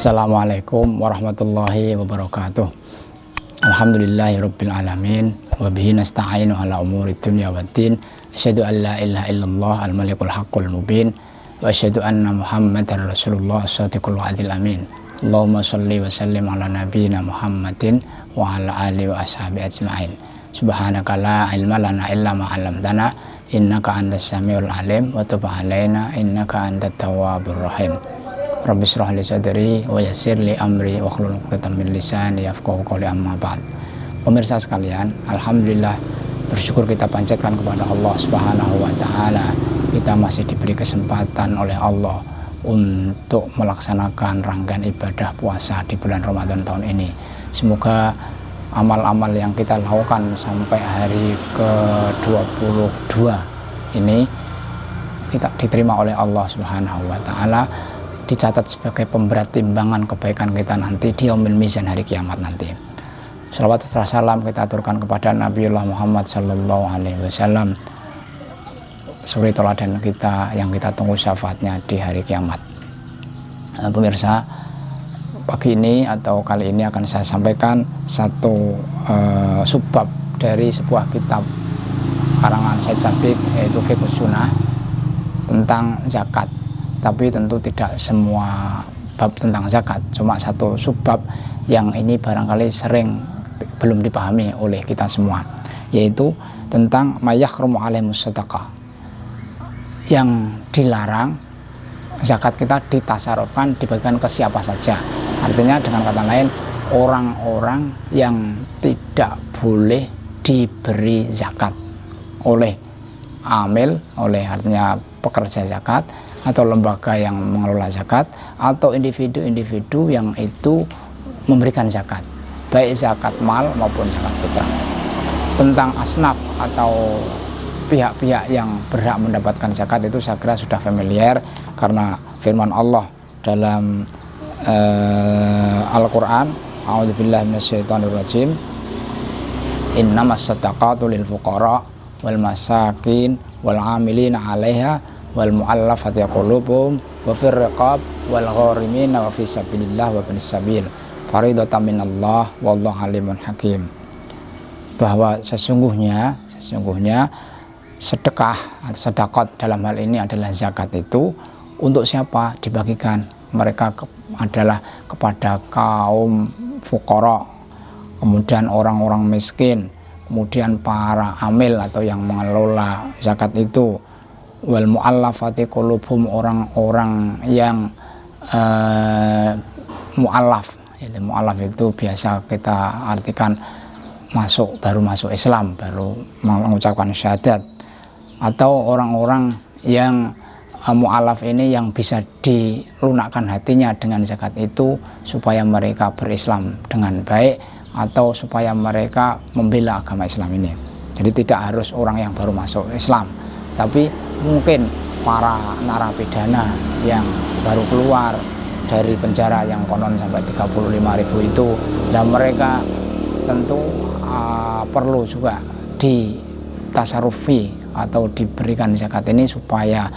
Assalamualaikum warahmatullahi wabarakatuh. Alhamdulillahirabbil alamin wa bihi nasta'inu ala umuri dunya waddin. Asyhadu an la ilaha illallah al-malikul haqqul mubin wa asyhadu anna Muhammadar Rasulullah as-shadiqul wa'dil amin. Allahumma shalli wa sallim ala nabiyyina Muhammadin wa ala alihi wa ashabihi ajmain. Subhanaka la ilma lana illa ma 'allamtana innaka antas samiul alim wa tub 'alaina innaka antat tawwabur rahim. Rabbi shrah li sadri wa yassir li amri wa hlul 'uqdatam min lisani yafqahu qawli, amma ba'd. Pemirsa sekalian, alhamdulillah, bersyukur kita panjatkan kepada Allah Subhanahu wa taala. Kita masih diberi kesempatan oleh Allah untuk melaksanakan rangkaian ibadah puasa di bulan Ramadan tahun ini. Semoga amal-amal yang kita lakukan sampai hari ke-22 ini kita diterima oleh Allah Subhanahu wa taala, dicatat sebagai pemberat timbangan kebaikan kita nanti di yaumil mizan, hari kiamat nanti. Shalawat serta salam kita aturkan kepada Nabiullah Muhammad sallallahu alaihi wasallam, suri teladan kita yang kita tunggu syafaatnya di hari kiamat. Pemirsa, pagi ini atau kali ini akan saya sampaikan satu subbab dari sebuah kitab karangan Said Sabiq, yaitu Fiqhus Sunnah, tentang zakat. Tapi tentu tidak semua bab tentang zakat, cuma satu subbab yang ini barangkali sering belum dipahami oleh kita semua, yaitu tentang mayahrumu alaihimus shadaqah, yang dilarang zakat kita ditasarufkan, dibagikan ke siapa saja. Artinya dengan kata lain, orang-orang yang tidak boleh diberi zakat oleh amil, oleh artinya pekerja zakat atau lembaga yang mengelola zakat, atau individu-individu yang itu memberikan zakat, baik zakat mal maupun zakat fitrah. Tentang asnaf atau pihak-pihak yang berhak mendapatkan zakat itu saya kira sudah familiar, karena firman Allah dalam Al-Quran, a'udzubillahi minasyaitonirrajim, innamas shadaqatu lil fuqara wal masakin wal amilina 'alaiha wal mu'allafati qulubuhum wa fir riqab wal gharimin wa fi sabilillah wa ibnis sabil faridatan minallah wallahu alimun hakim. Bahwa sesungguhnya sedekah atau sedekah dalam hal ini adalah zakat itu untuk siapa dibagikan? Mereka adalah kepada kaum fuqara, kemudian orang-orang miskin, kemudian para amil atau yang mengelola zakat itu, wal mu'allafati qulubuhum, orang-orang yang mu'allaf. Jadi mu'allaf itu biasa kita artikan baru masuk Islam, baru mengucapkan syahadat, atau orang-orang yang mu'allaf ini yang bisa dilunakkan hatinya dengan zakat itu supaya mereka berislam dengan baik, atau supaya mereka membela agama Islam ini. Jadi tidak harus orang yang baru masuk Islam, tapi mungkin para narapidana yang baru keluar dari penjara yang konon sampai 35.000 itu, dan mereka tentu perlu juga ditasarufi atau diberikan zakat ini supaya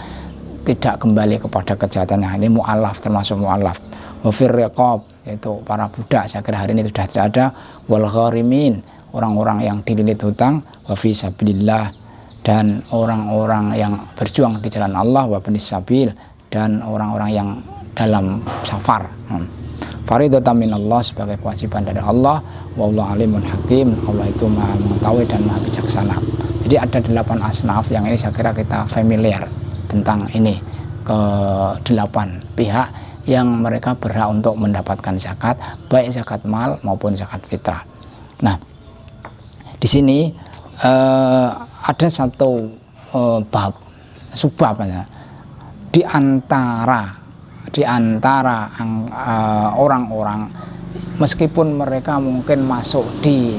tidak kembali kepada kejahatannya. Ini mu'allaf, termasuk mu'allaf. Wa fir riqab, yaitu para budak, saya kira hari ini sudah tidak ada. Wal gharimin, orang-orang yang dililit hutang. Wa fi sabilillah, dan orang-orang yang berjuang di jalan Allah. Wa ibnis sabil, dan orang-orang yang dalam safar. Faridatan minallah, sebagai kewajiban dari Allah. Wallahu alimun hakim, Allah itu maha mengetahui dan maha bijaksana. Jadi ada 8 asnaf yang ini saya kira kita familiar tentang ini, ke 8 pihak yang mereka berhak untuk mendapatkan zakat, baik zakat mal maupun zakat fitrah. Nah, di sini ada satu subbab di antara orang-orang, meskipun mereka mungkin masuk di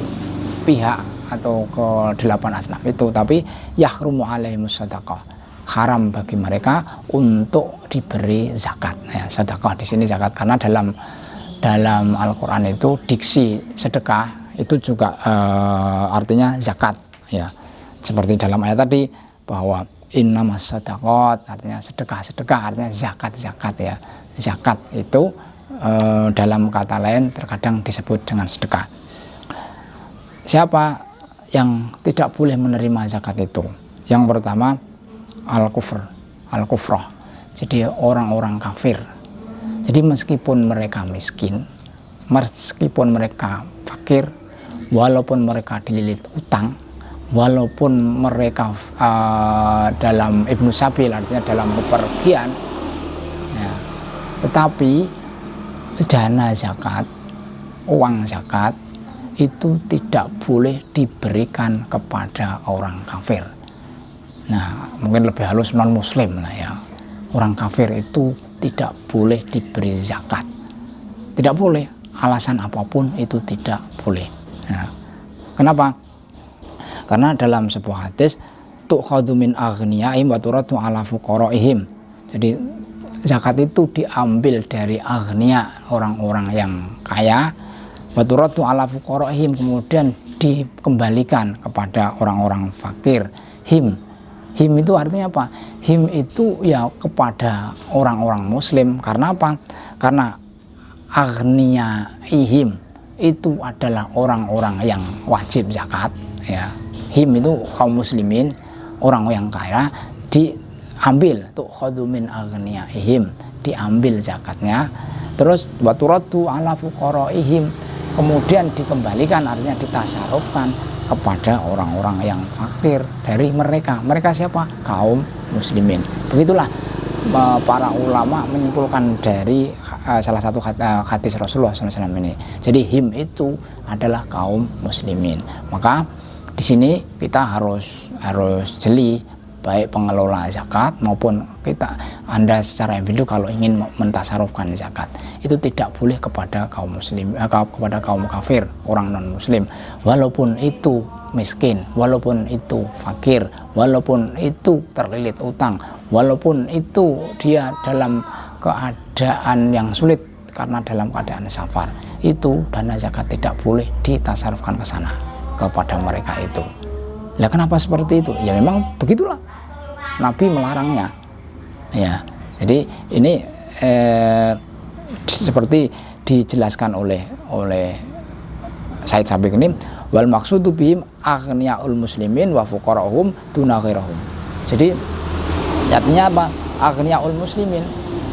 pihak atau ke 8 asnaf itu, tapi yahrumu alaihimus shadaqah, haram bagi mereka untuk diberi zakat. Ya, sedekah di sini zakat, karena dalam Al-Quran itu diksi sedekah itu juga artinya zakat. Ya, seperti dalam ayat tadi bahwa innamas shadaqat, artinya sedekah, artinya zakat ya. Zakat itu dalam kata lain terkadang disebut dengan sedekah. Siapa yang tidak boleh menerima zakat itu? Yang pertama al-kufrah. Jadi orang-orang kafir. Jadi meskipun mereka miskin, meskipun mereka fakir, walaupun mereka dililit utang, walaupun mereka dalam ibnu sabil, artinya dalam bepergian, ya, tetapi dana zakat, uang zakat itu tidak boleh diberikan kepada orang kafir. Nah, mungkin lebih halus non muslim lah ya. Orang kafir itu tidak boleh diberi zakat. Tidak boleh, alasan apapun itu tidak boleh. Nah, kenapa? Karena dalam sebuah hadis tu'khadhu min aghniyaihim wa turaddu ala fuqaraihim. Jadi zakat itu diambil dari aghnia, orang-orang yang kaya, wa turaddu ala fuqaraihim, kemudian dikembalikan kepada orang-orang fakir. Him itu artinya apa? Him itu ya kepada orang-orang muslim. Karena apa? Karena aghniyaihim itu adalah orang-orang yang wajib zakat, ya. Him itu kaum muslimin, orang yang kaya, diambil tuh khadhu min aghniyaihim, diambil zakatnya. Terus wa turaddu ala fuqaraihim, kemudian dikembalikan, artinya ditasarufkan kepada orang-orang yang fakir dari mereka. Mereka siapa? Kaum muslimin. Begitulah para ulama menyimpulkan dari salah satu hadis Rasulullah SAW ini. Jadi him itu adalah kaum muslimin. Maka di sini kita harus jeli, baik pengelola zakat maupun Anda secara individu kalau ingin mentasarufkan zakat, itu tidak boleh kepada kaum muslim, kepada kaum kafir, orang non muslim, walaupun itu miskin, walaupun itu fakir, walaupun itu terlilit utang, walaupun itu dia dalam keadaan yang sulit karena dalam keadaan safar, itu dana zakat tidak boleh ditasarufkan ke sana kepada mereka itu. Lah kenapa seperti itu? Ya memang begitulah, Nabi melarangnya. Ya, jadi ini seperti dijelaskan oleh Said Sabiq ini, wal maqsudu bihim aghniyaul muslimin wa fuqarahum duna ghairahum. Jadi artinya apa? Aghniyaul muslimin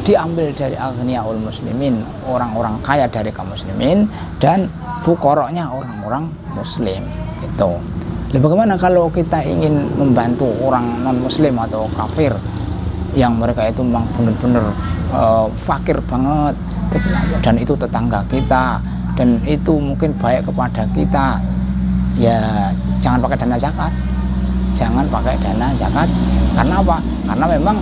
diambil dari aghniyaul muslimin, orang-orang kaya dari kaum muslimin, dan fuqaranya orang-orang muslim gitu. Lalu bagaimana kalau kita ingin membantu orang non muslim atau kafir yang mereka itu memang benar-benar fakir banget, dan itu tetangga kita, dan itu mungkin baik kepada kita, ya jangan pakai dana zakat. Jangan pakai dana zakat. Karena apa? Karena memang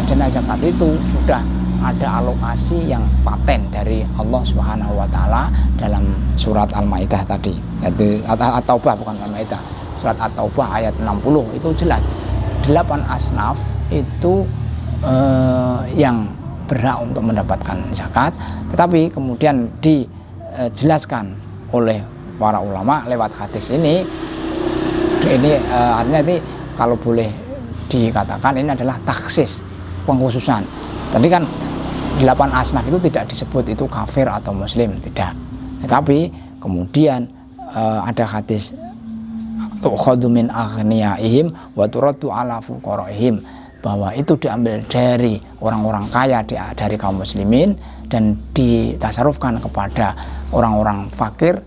dana zakat itu sudah ada alokasi yang paten dari Allah Subhanahu wa taala dalam surat Al-Maidah tadi. Yaitu At-Taubah, bukan Al-Maidah. Surat At-Taubah ayat 60 itu jelas 8 asnaf itu yang berhak untuk mendapatkan zakat, tetapi kemudian dijelaskan oleh para ulama lewat hadis ini artinya ini kalau boleh dikatakan ini adalah taksis, pengkhususan. Tadi kan 8 asnaf itu tidak disebut itu kafir atau muslim, tidak. Tetapi kemudian ada hadis tu'khadhu min aghniyaihim wa turaddu ala fuqaraihim, bahwa itu diambil dari orang-orang kaya dari kaum muslimin dan ditasarufkan kepada orang-orang fakir,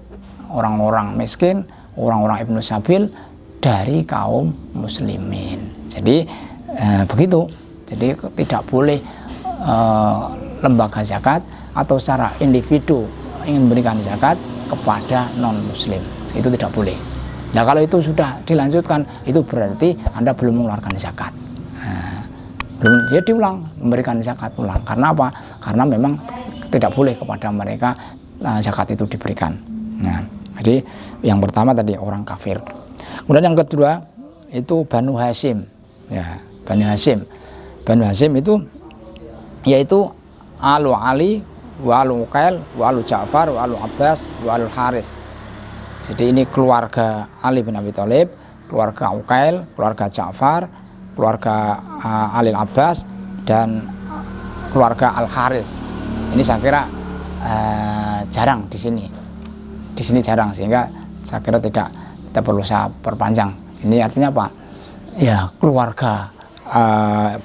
orang-orang miskin, orang-orang ibnu sabil dari kaum muslimin. Jadi begitu. Jadi tidak boleh lembaga zakat atau secara individu ingin memberikan zakat kepada non muslim, itu tidak boleh. Nah kalau itu sudah dilanjutkan, itu berarti Anda belum mengeluarkan zakat. Belum, ya diulang, memberikan zakat ulang. Karena apa? Karena memang tidak boleh kepada mereka zakat itu diberikan. Nah, jadi yang pertama tadi orang kafir. Kemudian yang kedua itu Banu Hashim. Ya, Banu Hashim. Banu Hashim itu yaitu Alu Ali, wa Alu Uqail, wa Alu Ja'far, wa Alu Abbas, wa Alu Haris. Jadi ini keluarga Ali bin Abi Thalib, keluarga Uqail, keluarga Ja'far, keluarga Ali Abbas, dan keluarga Al Haris. Ini saya kira jarang di sini. Di sini jarang, sehingga saya kira tidak perlu saya perpanjang. Ini artinya apa? Ya, keluarga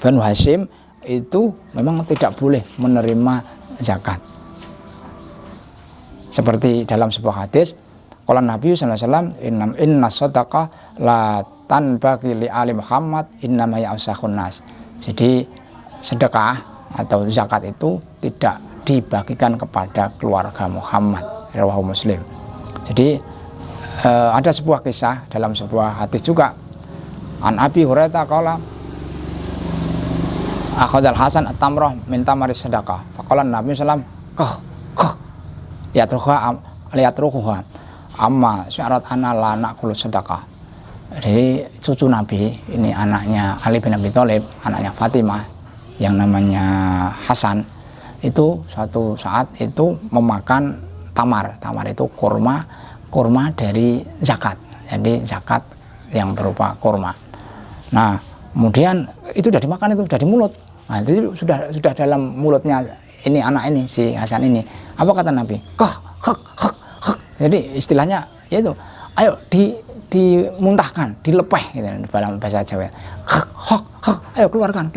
Banu Hashim itu memang tidak boleh menerima zakat. Seperti dalam sebuah hadis, qala Nabi sallallahu alaihi wasallam, inna shadaqah la tanbaghi li ali Muhammad innama ya'usakhun nas. Jadi sedekah atau zakat itu tidak dibagikan kepada keluarga Muhammad, rawahu Muslim. Jadi ada sebuah kisah dalam sebuah hadis juga, an Abi Hurairah qala akhadal Hasan at-tamrah min tamaris sadaqah faqala Nabi sallallahu alaihi wasallam liyatruha amma syarat ana la naqulu sadaqah. Jadi cucu Nabi ini, anaknya Ali bin Abi Thalib, anaknya Fatimah yang namanya Hasan, itu suatu saat itu memakan tamar itu kurma dari zakat. Jadi zakat yang berupa kurma. Nah, kemudian itu sudah dimakan, itu sudah di mulut. Nah, itu sudah dalam mulutnya ini, anak ini, si Hasan ini. Apa kata Nabi? Hek. Jadi istilahnya yaitu, ayo dimuntahkan, dilepeh gitu dalam bahasa Jawa. Hek, ayo keluarkan.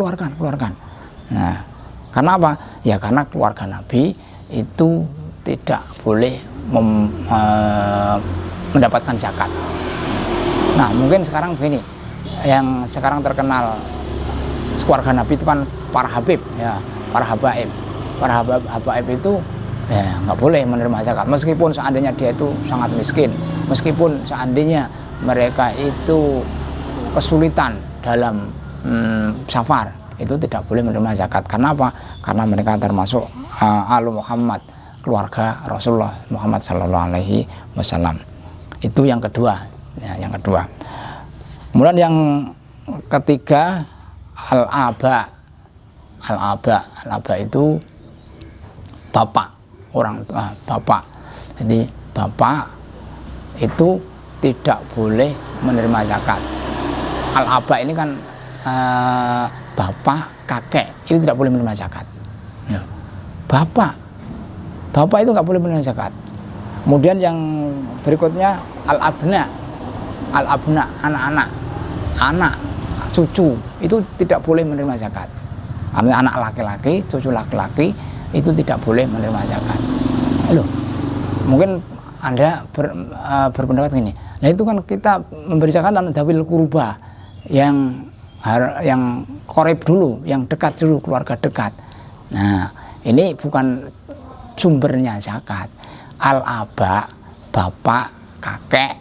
Nah, karena apa? Ya karena keluarga Nabi itu tidak boleh mendapatkan zakat. Nah, mungkin sekarang begini, yang sekarang terkenal keluarga Nabi itu kan para habib, ya, para habaib. Para habaib itu ya nggak boleh menerima zakat, meskipun seandainya dia itu sangat miskin, meskipun seandainya mereka itu kesulitan dalam safar, itu tidak boleh menerima zakat. Karena apa? Karena mereka termasuk alu Muhammad, keluarga Rasulullah Muhammad Sallallahu Alaihi Wasallam. Itu yang kedua, ya, yang kedua. Kemudian yang ketiga, al-aba itu bapak, orang tua, bapak. Jadi bapak itu tidak boleh menerima zakat. Al-aba ini kan bapak, kakek, ini tidak boleh menerima zakat. Bapak itu nggak boleh menerima zakat. Kemudian yang berikutnya al-abna, anak, cucu, itu tidak boleh menerima zakat. Artinya anak laki-laki, cucu laki-laki itu tidak boleh menerima zakat. Loh, mungkin Anda berpendapat gini, nah itu kan kita memberi zakat dan dawil kurba yang korib dulu, yang dekat dulu, keluarga dekat. Nah, ini bukan sumbernya zakat. Al-aba, bapak, kakek,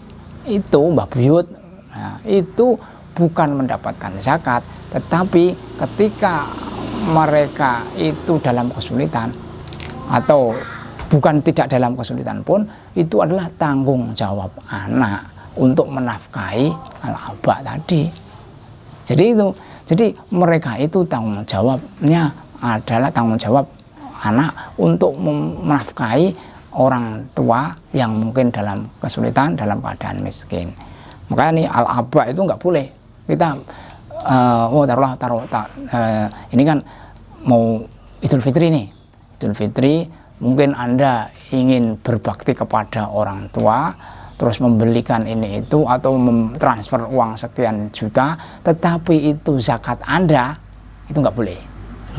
itu mbah buyut, nah, itu bukan mendapatkan zakat, tetapi ketika mereka itu dalam kesulitan atau bukan tidak dalam kesulitan pun, itu adalah tanggung jawab anak untuk menafkahi al-aba tadi. Jadi mereka itu tanggung jawabnya adalah tanggung jawab anak untuk menafkahi orang tua yang mungkin dalam kesulitan, dalam keadaan miskin. Makanya nih al-aba itu nggak boleh kita ini kan mau Idul Fitri nih. Idul Fitri mungkin Anda ingin berbakti kepada orang tua, terus membelikan ini itu atau mentransfer uang sekian juta, tetapi itu zakat Anda, itu nggak boleh.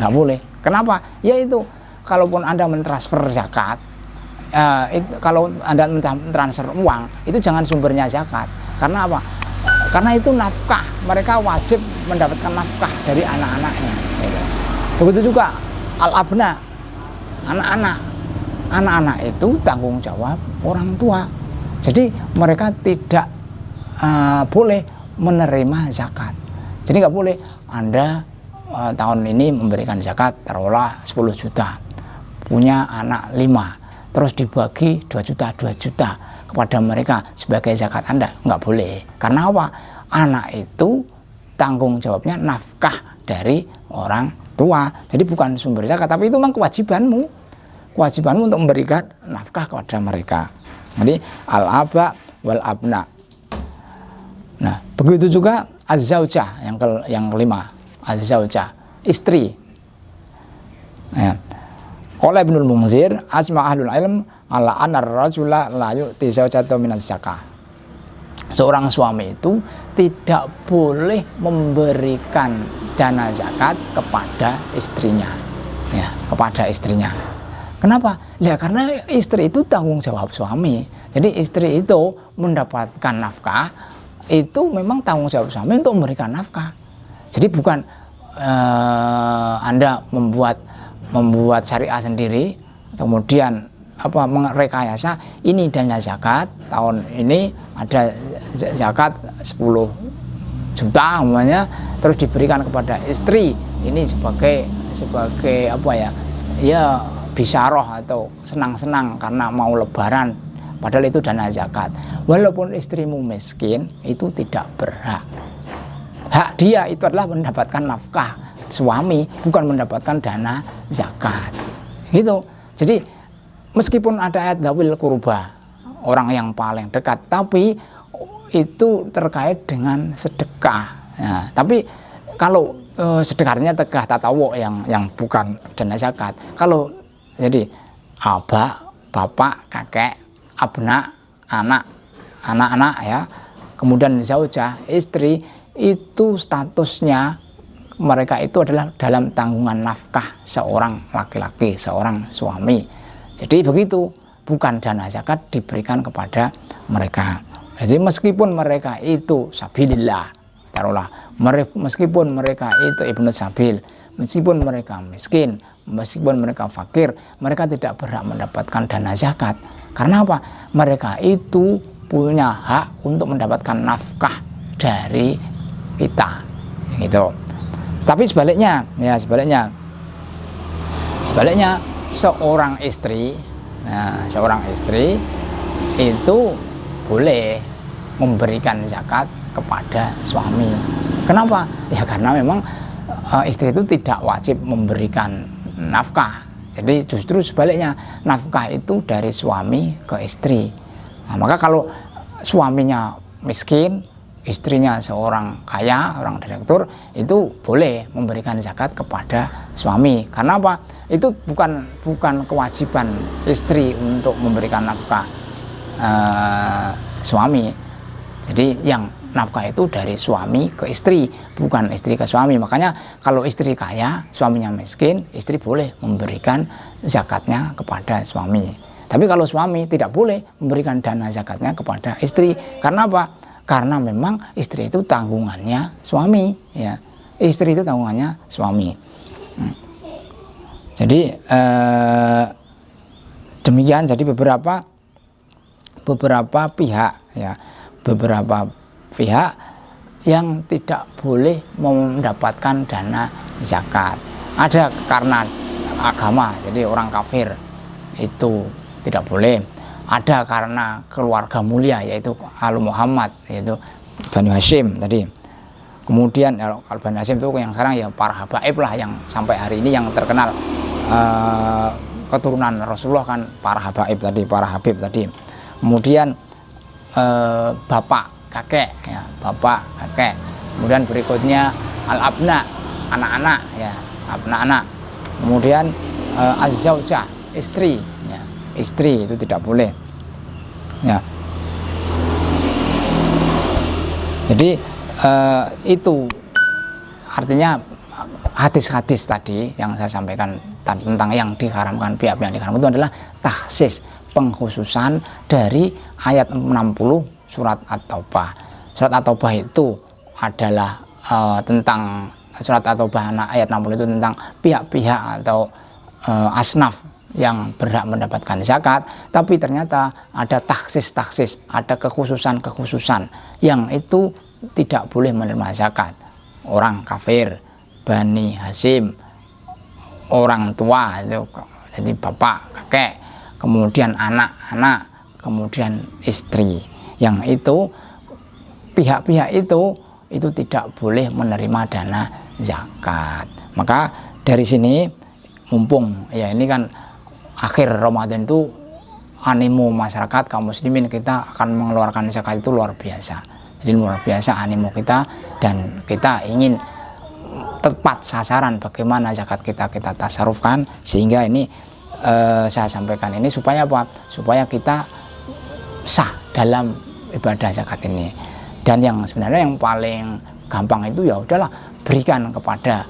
Nggak boleh. Kenapa? Ya itu, kalaupun Anda mentransfer zakat, kalau Anda mentransfer uang, itu jangan sumbernya zakat. Karena apa? Karena itu nafkah, mereka wajib mendapatkan nafkah dari anak-anaknya. Begitu juga al-abna, anak-anak itu tanggung jawab orang tua. Jadi mereka tidak boleh menerima zakat. Jadi nggak boleh Anda tahun ini memberikan zakat taruhlah 10 juta, punya anak 5, terus dibagi 2 juta kepada mereka sebagai zakat Anda, nggak boleh. Karena apa? Anak itu tanggung jawabnya nafkah dari orang tua. Jadi bukan sumber zakat, tapi itu memang kewajibanmu untuk memberikan nafkah kepada mereka. Jadi al-aba wal abna. Nah, begitu juga az-zaujah yang kelima, az-zaujah, istri. Ya. Qala Ibnul Munzir asma ahlul ilm ala anar rajula la yu'ti zawjatahu minaz zakah. Seorang suami itu tidak boleh memberikan dana zakat kepada istrinya, ya, kepada istrinya. Kenapa? Ya karena istri itu tanggung jawab suami. Jadi istri itu mendapatkan nafkah, itu memang tanggung jawab suami untuk memberikan nafkah. Jadi bukan Anda membuat syariah sendiri, kemudian merekayasa ini dana zakat tahun ini ada zakat 10 juta umpamanya, terus diberikan kepada istri ini sebagai ya bisyarah atau senang-senang karena mau lebaran, padahal itu dana zakat. Walaupun istrimu miskin, itu tidak berhak. Hak dia itu adalah mendapatkan nafkah suami, bukan mendapatkan dana zakat. Gitu. Jadi meskipun ada ayat dzawil qurba, orang yang paling dekat, tapi itu terkait dengan sedekah. Ya, tapi kalau sedekahnya tegah tatawu yang bukan dana zakat. Kalau jadi bapak, kakek, abna, anak-anak ya, kemudian zaujah, istri, itu statusnya mereka itu adalah dalam tanggungan nafkah seorang laki-laki, seorang suami. Jadi begitu, bukan dana zakat diberikan kepada mereka. Jadi meskipun mereka itu sabilillah, taruhlah, meskipun mereka itu ibnu sabil, meskipun mereka miskin, meskipun mereka fakir, mereka tidak berhak mendapatkan dana zakat. Karena apa? Mereka itu punya hak untuk mendapatkan nafkah dari kita, gitu. Tapi sebaliknya, seorang istri itu boleh memberikan zakat kepada suami. Kenapa? Ya karena memang istri itu tidak wajib memberikan nafkah. Jadi justru sebaliknya, nafkah itu dari suami ke istri. Nah, maka kalau suaminya miskin, istrinya seorang kaya, orang direktur, itu boleh memberikan zakat kepada suami. Karena apa? Itu bukan kewajiban istri untuk memberikan nafkah suami. Jadi yang nafkah itu dari suami ke istri, bukan istri ke suami. Makanya kalau istri kaya, suaminya miskin, istri boleh memberikan zakatnya kepada suami. Tapi kalau suami tidak boleh memberikan dana zakatnya kepada istri. Karena apa? Karena memang istri itu tanggungannya suami, ya. Istri itu tanggungannya suami. Jadi demikian. Jadi beberapa pihak, ya, beberapa pihak yang tidak boleh mendapatkan dana zakat. Ada karena agama, jadi orang kafir itu tidak boleh. Ada karena keluarga mulia, yaitu Alu Muhammad, yaitu Bani Hashim tadi. Kemudian kalau Bani Hashim itu yang sekarang ya para habaib lah, yang sampai hari ini yang terkenal keturunan Rasulullah kan para habaib tadi, para habib tadi. Kemudian bapak, kakek, ya, bapak, kakek. Kemudian berikutnya al-abna, anak-anak, ya, anak-anak. Kemudian az-zaujah, istri, ya, istri itu tidak boleh. Ya. Jadi itu artinya hadis-hadis tadi yang saya sampaikan tentang yang diharamkan, pihak yang diharamkan itu adalah tahsis, pengkhususan dari ayat 60 surat At-Taubah. Surat At-Taubah itu adalah tentang surat At-Taubah ayat 60 itu tentang pihak-pihak atau asnaf yang berhak mendapatkan zakat, tapi ternyata ada taksis, ada kekhususan yang itu tidak boleh menerima zakat. Orang kafir, Bani Hashim, orang tua itu, jadi bapak, kakek, kemudian anak-anak, kemudian istri, yang itu pihak-pihak itu tidak boleh menerima dana zakat. Maka dari sini, mumpung ya ini kan akhir Ramadan, itu animo masyarakat kaum muslimin kita akan mengeluarkan zakat itu luar biasa. Jadi luar biasa animo kita, dan kita ingin tepat sasaran bagaimana zakat kita tasarufkan sehingga ini saya sampaikan ini supaya apa? Supaya kita sah dalam ibadah zakat ini. Dan yang sebenarnya yang paling gampang itu ya udahlah, berikan kepada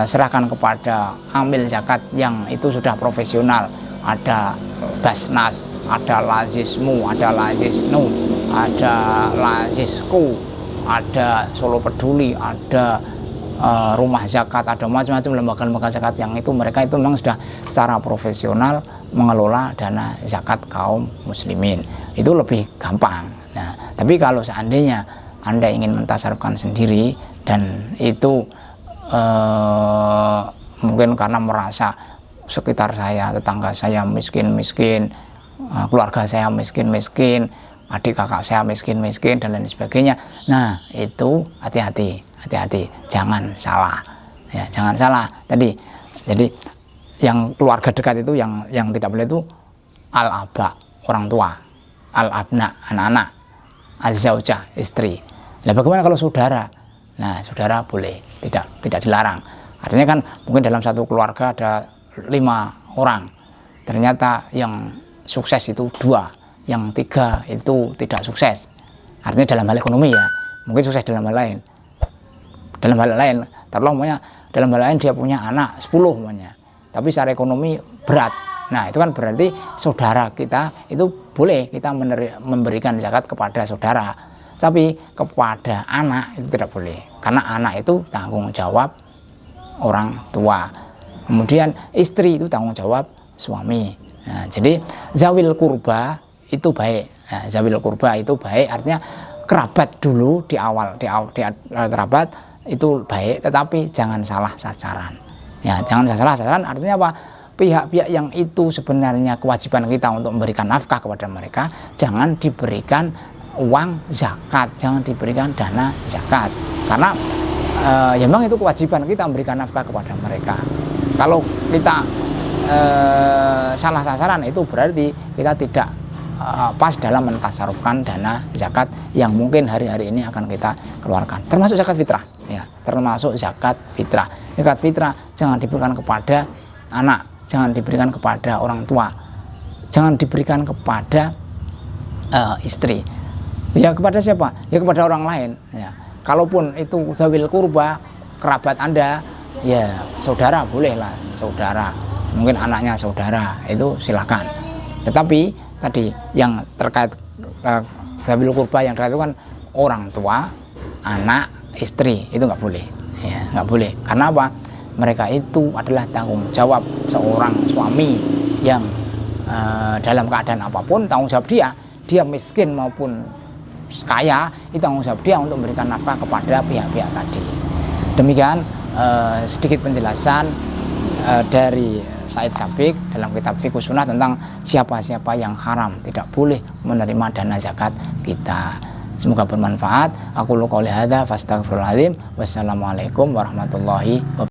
serahkan kepada amil zakat yang itu sudah profesional. Ada Basnas, ada Lazismu, ada Lazisnu, ada Lazisku, ada Solo Peduli, ada rumah zakat, ada macam-macam lembaga-lembaga zakat yang itu mereka itu memang sudah secara profesional mengelola dana zakat kaum muslimin. Itu lebih gampang. Nah, tapi kalau seandainya Anda ingin mentasarufkan sendiri dan itu mungkin karena merasa sekitar saya, tetangga saya miskin-miskin, keluarga saya miskin-miskin, adik kakak saya miskin-miskin dan lain sebagainya. Nah, itu hati-hati, jangan salah. Ya, jangan salah. Jadi yang keluarga dekat itu yang tidak boleh itu al-aba, orang tua, al-abna, anak-anak, az-zaujah, istri. Nah, bagaimana kalau saudara? Nah, saudara boleh, tidak dilarang. Artinya kan mungkin dalam satu keluarga ada 5 orang, ternyata yang sukses itu 2, yang 3 itu tidak sukses. Artinya dalam hal ekonomi ya, mungkin sukses dalam hal lain. Dalam hal lain, dalam hal lain dia punya anak 10 umpamanya, tapi secara ekonomi berat. Nah, itu kan berarti saudara kita itu boleh kita memberikan zakat kepada saudara, tapi kepada anak itu tidak boleh, karena anak itu tanggung jawab orang tua. Kemudian istri itu tanggung jawab suami. Nah, jadi zawil kurba itu baik. Nah, zawil kurba itu baik, artinya kerabat dulu di awal kerabat itu baik, tetapi jangan salah sasaran. Ya, jangan salah sasaran artinya apa? Pihak-pihak yang itu sebenarnya kewajiban kita untuk memberikan nafkah kepada mereka, jangan diberikan uang zakat, jangan diberikan dana zakat. Karena ya memang itu kewajiban kita memberikan nafkah kepada mereka. Kalau kita salah sasaran, itu berarti kita tidak pas dalam mentasarufkan dana zakat yang mungkin hari-hari ini akan kita keluarkan. Termasuk zakat fitrah, ya, termasuk zakat fitrah. Zakat fitrah jangan diberikan kepada anak, jangan diberikan kepada orang tua, jangan diberikan kepada istri. Ya kepada siapa? Ya kepada orang lain. Ya. Kalaupun itu zawil kurba, kerabat Anda, ya saudara bolehlah, saudara, mungkin anaknya saudara, itu silakan. Tetapi tadi yang terkait zawil kurba yang terkait itu kan orang tua, anak, istri, itu nggak boleh, ya nggak boleh. Karena apa? Mereka itu adalah tanggung jawab seorang suami yang dalam keadaan apapun tanggung jawab dia miskin maupun kaya, itu tanggung jawab dia untuk memberikan nafkah kepada pihak-pihak tadi. Demikian sedikit penjelasan dari Said Sabiq dalam kitab Fiqh Sunnah tentang siapa-siapa yang haram tidak boleh menerima dana zakat kita. Semoga bermanfaat. Aku qouli hadza fastaghfirullahal azim. Wassalamualaikum warahmatullahi wabarakatuh.